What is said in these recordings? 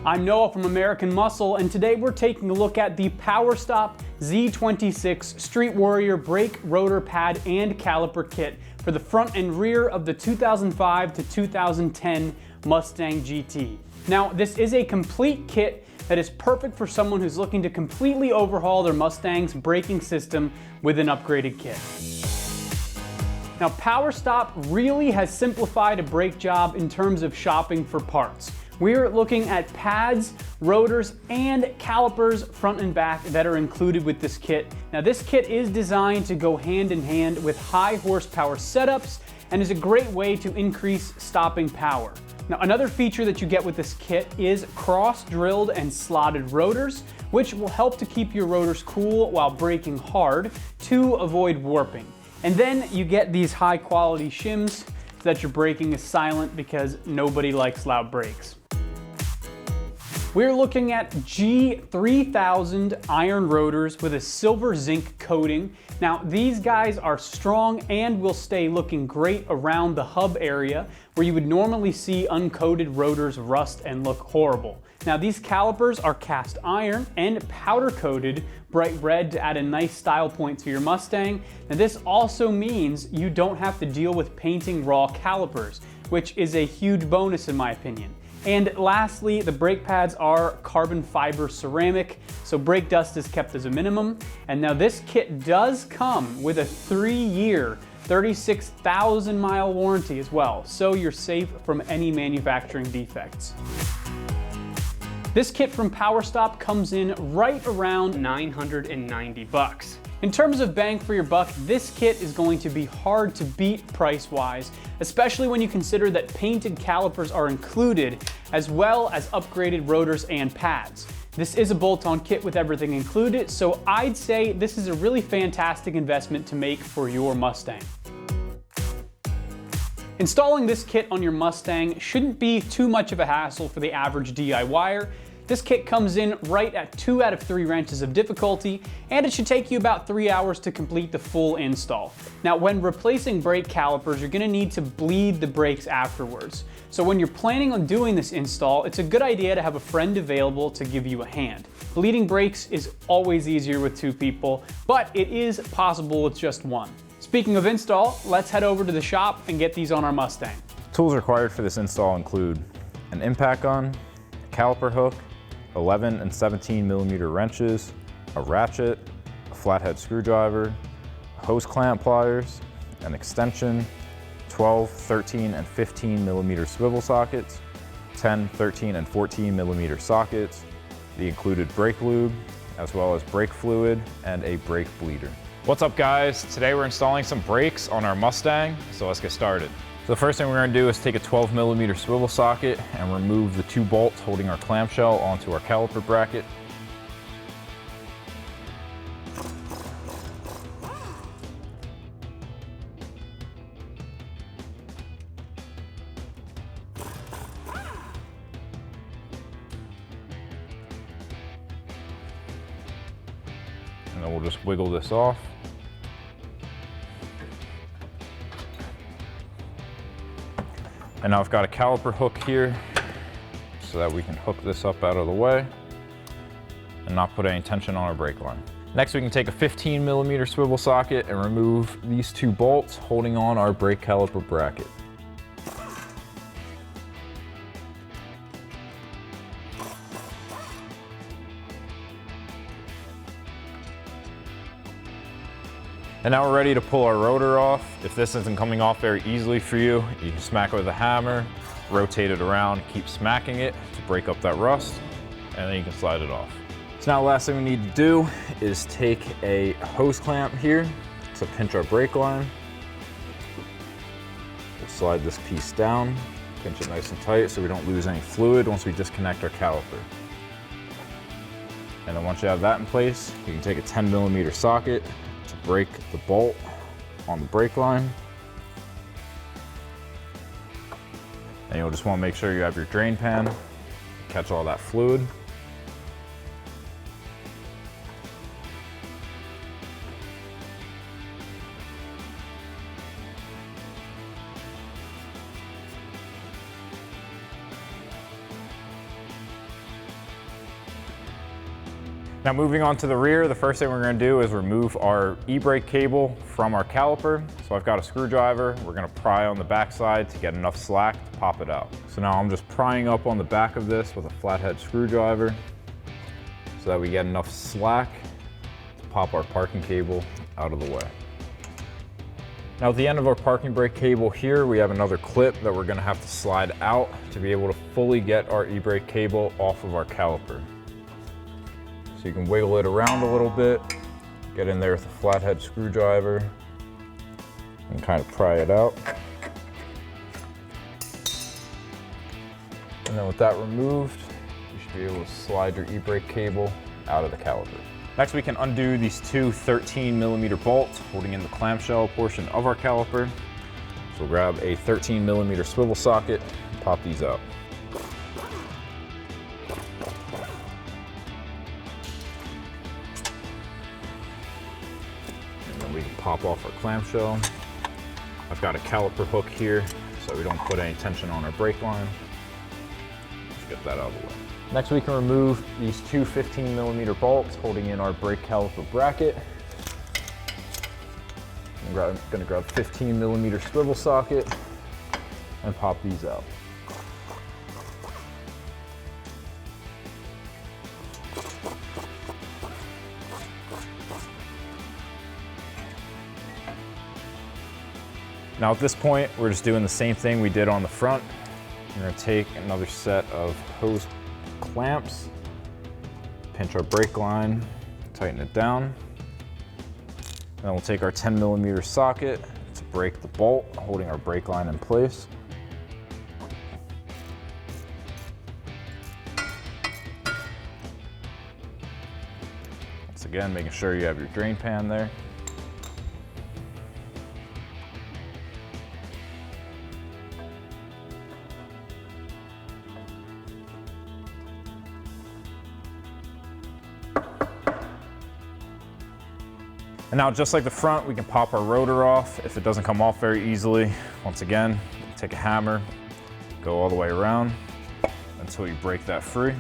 I'm Noah from American Muscle, and today we're taking a look at the PowerStop Z26 Street Warrior brake, rotor pad, and caliper kit for the front and rear of the 2005 to 2010 Mustang GT. Now, this is a complete kit that is perfect for someone who's looking to completely overhaul their Mustang's braking system with an upgraded kit. Now, PowerStop really has simplified a brake job in terms of shopping for parts. We're looking at pads, rotors, and calipers front and back that are included with this kit. Now, this kit is designed to go hand in hand with high horsepower setups and is a great way to increase stopping power. Now, another feature that you get with this kit is cross-drilled and slotted rotors, which will help to keep your rotors cool while braking hard to avoid warping. And then you get these high-quality shims so that your braking is silent because nobody likes loud brakes. We're looking at G3000 iron rotors with a silver zinc coating. Now, these guys are strong and will stay looking great around the hub area where you would normally see uncoated rotors rust and look horrible. Now, these calipers are cast iron and powder coated bright red to add a nice style point to your Mustang. Now, this also means you don't have to deal with painting raw calipers, which is a huge bonus in my opinion. And lastly, the brake pads are carbon fiber ceramic, so brake dust is kept as a minimum. And now this kit does come with a 3-year, 36,000 mile warranty as well, so you're safe from any manufacturing defects. This kit from PowerStop comes in right around $990. In terms of bang for your buck, this kit is going to be hard to beat price-wise, especially when you consider that painted calipers are included, as well as upgraded rotors and pads. This is a bolt-on kit with everything included, so I'd say this is a really fantastic investment to make for your Mustang. Installing this kit on your Mustang shouldn't be too much of a hassle for the average DIYer. This kit comes in right at 2 out of 3 wrenches of difficulty, and it should take you about 3 hours to complete the full install. Now, when replacing brake calipers, you're gonna need to bleed the brakes afterwards. So when you're planning on doing this install, it's a good idea to have a friend available to give you a hand. Bleeding brakes is always easier with 2 people, but it is possible with just 1. Speaking of install, let's head over to the shop and get these on our Mustang. Tools required for this install include an impact gun, a caliper hook, 11 and 17 millimeter wrenches, a ratchet, a flathead screwdriver, hose clamp pliers, an extension, 12, 13, and 15 millimeter swivel sockets, 10, 13, and 14 millimeter sockets, the included brake lube, as well as brake fluid and a brake bleeder. What's up, guys? Today we're installing some brakes on our Mustang, so let's get started. So the first thing we're going to do is take a 12 millimeter swivel socket and remove the 2 bolts holding our clamshell onto our caliper bracket. And then we'll just wiggle this off. And now I've got a caliper hook here so that we can hook this up out of the way and not put any tension on our brake line. Next, we can take a 15 millimeter swivel socket and remove these 2 bolts holding on our brake caliper bracket. And now we're ready to pull our rotor off. If this isn't coming off very easily for you, you can smack it with a hammer, rotate it around, keep smacking it to break up that rust, and then you can slide it off. So now the last thing we need to do is take a hose clamp here to pinch our brake line. We'll slide this piece down, pinch it nice and tight so we don't lose any fluid once we disconnect our caliper. And then once you have that in place, you can take a 10 millimeter socket to break the bolt on the brake line. And you'll just want to make sure you have your drain pan, catch all that fluid. Now moving on to the rear, the first thing we're gonna do is remove our e-brake cable from our caliper. So I've got a screwdriver. We're gonna pry on the backside to get enough slack to pop it out. So now I'm just prying up on the back of this with a flathead screwdriver so that we get enough slack to pop our parking cable out of the way. Now at the end of our parking brake cable here, we have another clip that we're gonna have to slide out to be able to fully get our e-brake cable off of our caliper. So you can wiggle it around a little bit, get in there with a flathead screwdriver, and kind of pry it out. And then with that removed, you should be able to slide your e-brake cable out of the caliper. Next, we can undo these two 13mm bolts holding in the clamshell portion of our caliper. So we'll grab a 13mm swivel socket and pop these out. We can pop off our clamshell. I've got a caliper hook here so we don't put any tension on our brake line. Let's get that out of the way. Next, we can remove these two 15mm bolts holding in our brake caliper bracket. I'm gonna grab a 15mm swivel socket and pop these out. Now at this point, we're just doing the same thing we did on the front. We're gonna take another set of hose clamps, pinch our brake line, tighten it down. And then we'll take our 10mm socket to break the bolt holding our brake line in place. Once again, making sure you have your drain pan there. And now, just like the front, we can pop our rotor off if it doesn't come off very easily. Once again, take a hammer, go all the way around until you break that free,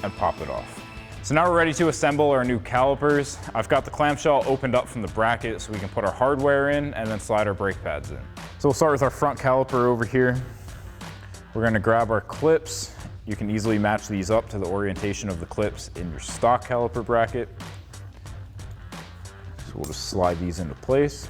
and pop it off. So now we're ready to assemble our new calipers. I've got the clamshell opened up from the bracket so we can put our hardware in and then slide our brake pads in. So we'll start with our front caliper over here. We're gonna grab our clips. You can easily match these up to the orientation of the clips in your stock caliper bracket. So we'll just slide these into place.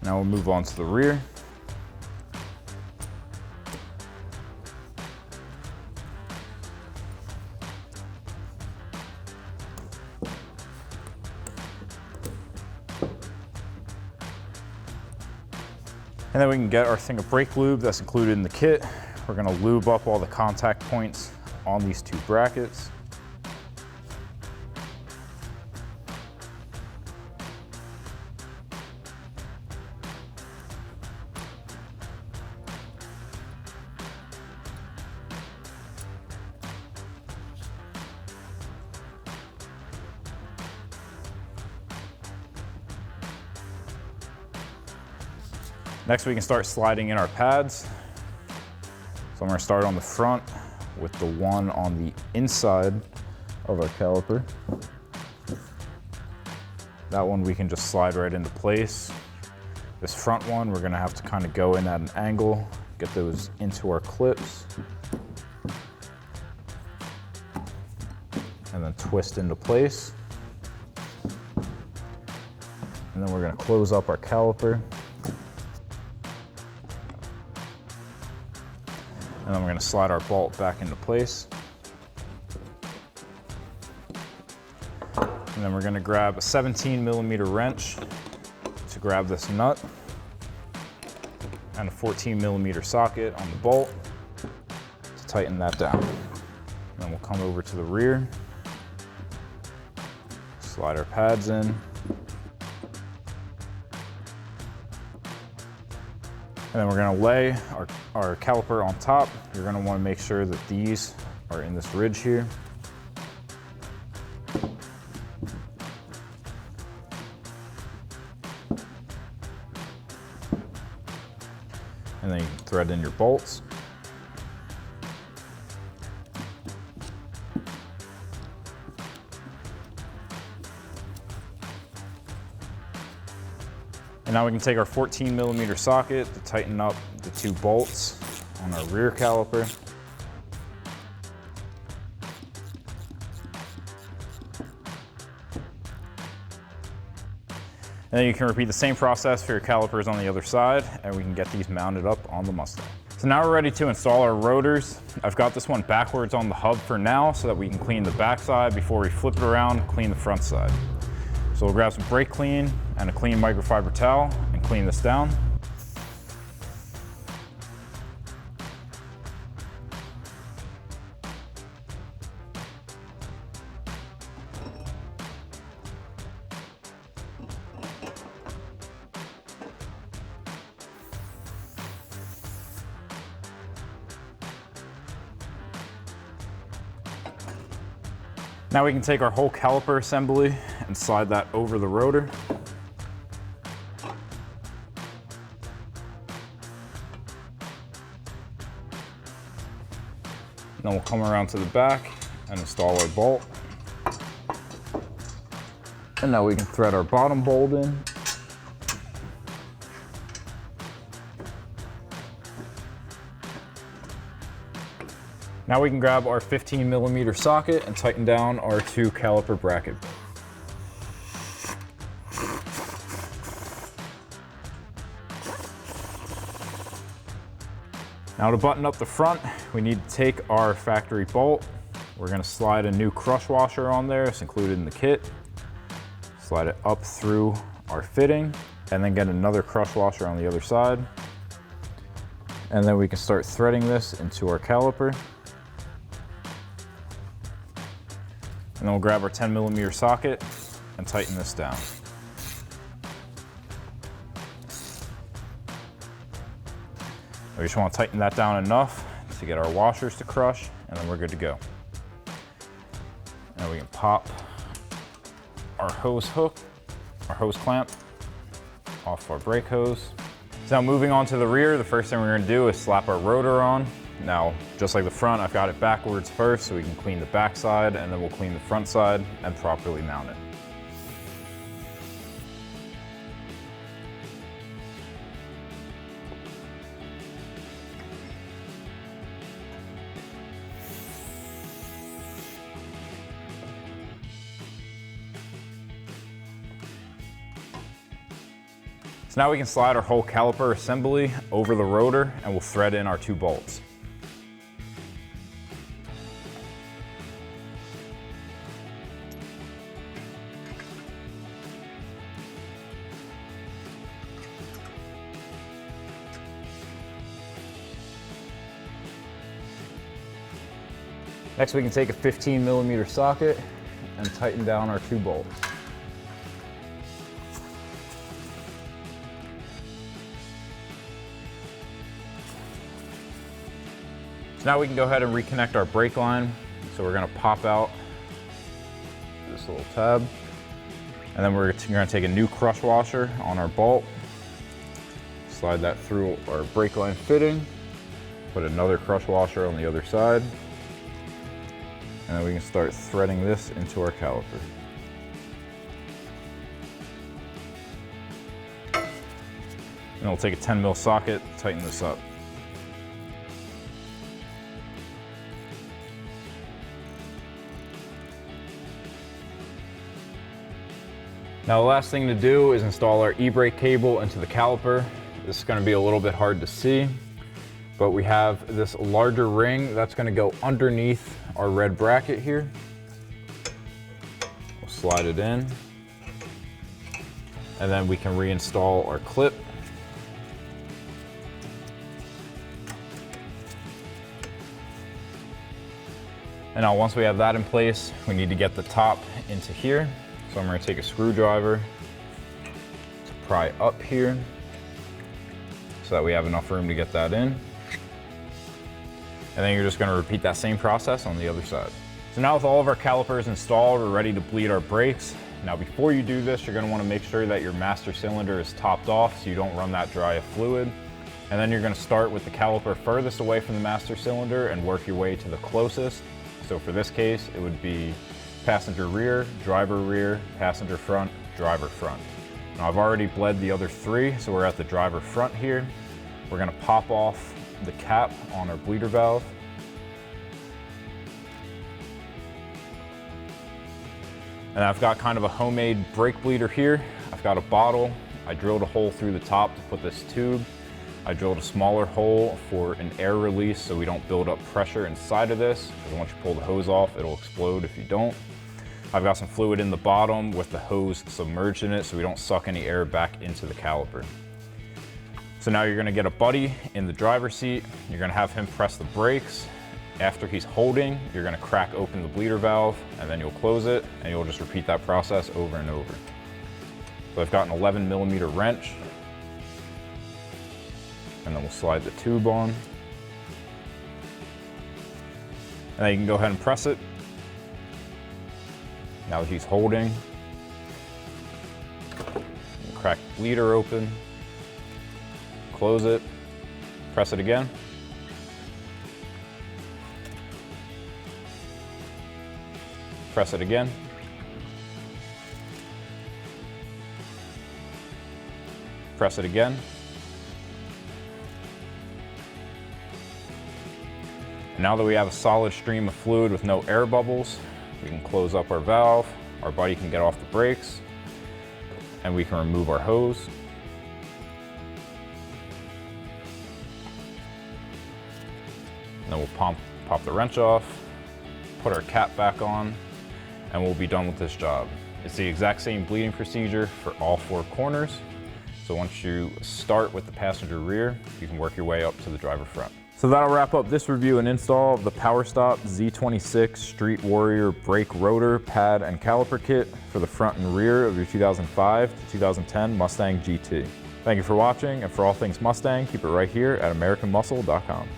Now we'll move on to the rear. And then we can get our thing of brake lube that's included in the kit. We're gonna lube up all the contact points on these two brackets. Next, we can start sliding in our pads. So I'm gonna start on the front with the one on the inside of our caliper. That one we can just slide right into place. This front one, we're gonna have to kind of go in at an angle, get those into our clips, and then twist into place. And then we're gonna close up our caliper. And then we're gonna slide our bolt back into place. And then we're gonna grab a 17mm wrench to grab this nut, and a 14mm socket on the bolt to tighten that down. And then we'll come over to the rear, slide our pads in, And then we're gonna lay our caliper on top. You're gonna wanna make sure that these are in this ridge here. And then you can thread in your bolts. And now we can take our 14mm socket to tighten up the 2 bolts on our rear caliper. And then you can repeat the same process for your calipers on the other side, and we can get these mounted up on the Mustang. So now we're ready to install our rotors. I've got this one backwards on the hub for now so that we can clean the back side before we flip it around, clean the front side. So we'll grab some brake clean and a clean microfiber towel and clean this down. Now we can take our whole caliper assembly and slide that over the rotor. Then we'll come around to the back and install our bolt. And now we can thread our bottom bolt in. Now we can grab our 15mm socket and tighten down our 2 caliper bracket. Now to button up the front, we need to take our factory bolt. We're going to slide a new crush washer on there. It's included in the kit. Slide it up through our fitting and then get another crush washer on the other side. And then we can start threading this into our caliper. And then we'll grab our 10mm socket and tighten this down. We just want to tighten that down enough to get our washers to crush, and then we're good to go. Now we can pop our hose hook, our hose clamp, off our brake hose. So now moving on to the rear, the first thing we're going to do is slap our rotor on. Now, just like the front, I've got it backwards first so we can clean the back side, and then we'll clean the front side and properly mount it. So now we can slide our whole caliper assembly over the rotor and we'll thread in our 2 bolts. Next, we can take a 15mm socket and tighten down our 2 bolts. So now we can go ahead and reconnect our brake line. So we're going to pop out this little tab, and then we're going to take a new crush washer on our bolt, slide that through our brake line fitting, put another crush washer on the other side, and then we can start threading this into our caliper. And we'll take a 10mm socket, tighten this up. Now the last thing to do is install our e-brake cable into the caliper. This is going to be a little bit hard to see, but we have this larger ring that's going to go underneath our red bracket here. We'll slide it in, and then we can reinstall our clip. And now once we have that in place, we need to get the top into here. So I'm going to take a screwdriver to pry up here. so that we have enough room to get that in. And then you're just gonna repeat that same process on the other side. So now with all of our calipers installed, we're ready to bleed our brakes. Now before you do this, you're gonna wanna make sure that your master cylinder is topped off so you don't run that dry of fluid. And then you're gonna start with the caliper furthest away from the master cylinder and work your way to the closest. So for this case, it would be passenger rear, passenger front, driver front. Now I've already bled the other 3, so we're at the driver front here. We're gonna pop off the cap on our bleeder valve. And I've got kind of a homemade brake bleeder here. I've got a bottle. I drilled a hole through the top to put this tube. I drilled a smaller hole for an air release so we don't build up pressure inside of this, because once you pull the hose off, it'll explode if you don't. I've got some fluid in the bottom with the hose submerged in it so we don't suck any air back into the caliper. So now you're gonna get a buddy in the driver's seat. You're gonna have him press the brakes. After he's holding, you're gonna crack open the bleeder valve and then you'll close it and you'll just repeat that process over and over. So I've got an 11mm wrench and then we'll slide the tube on. And then you can go ahead and press it. Now that he's holding, crack the bleeder open, close it, press it again. Press it again. Press it again. And now that we have a solid stream of fluid with no air bubbles, we can close up our valve, our buddy can get off the brakes, and we can remove our hose. And then we'll pop the wrench off, put our cap back on, and we'll be done with this job. It's the exact same bleeding procedure for all 4 corners. So once you start with the passenger rear, you can work your way up to the driver front. So that'll wrap up this review and install of the PowerStop Z26 Street Warrior brake rotor, pad, and caliper kit for the front and rear of your 2005 to 2010 Mustang GT. Thank you for watching, and for all things Mustang, keep it right here at AmericanMuscle.com.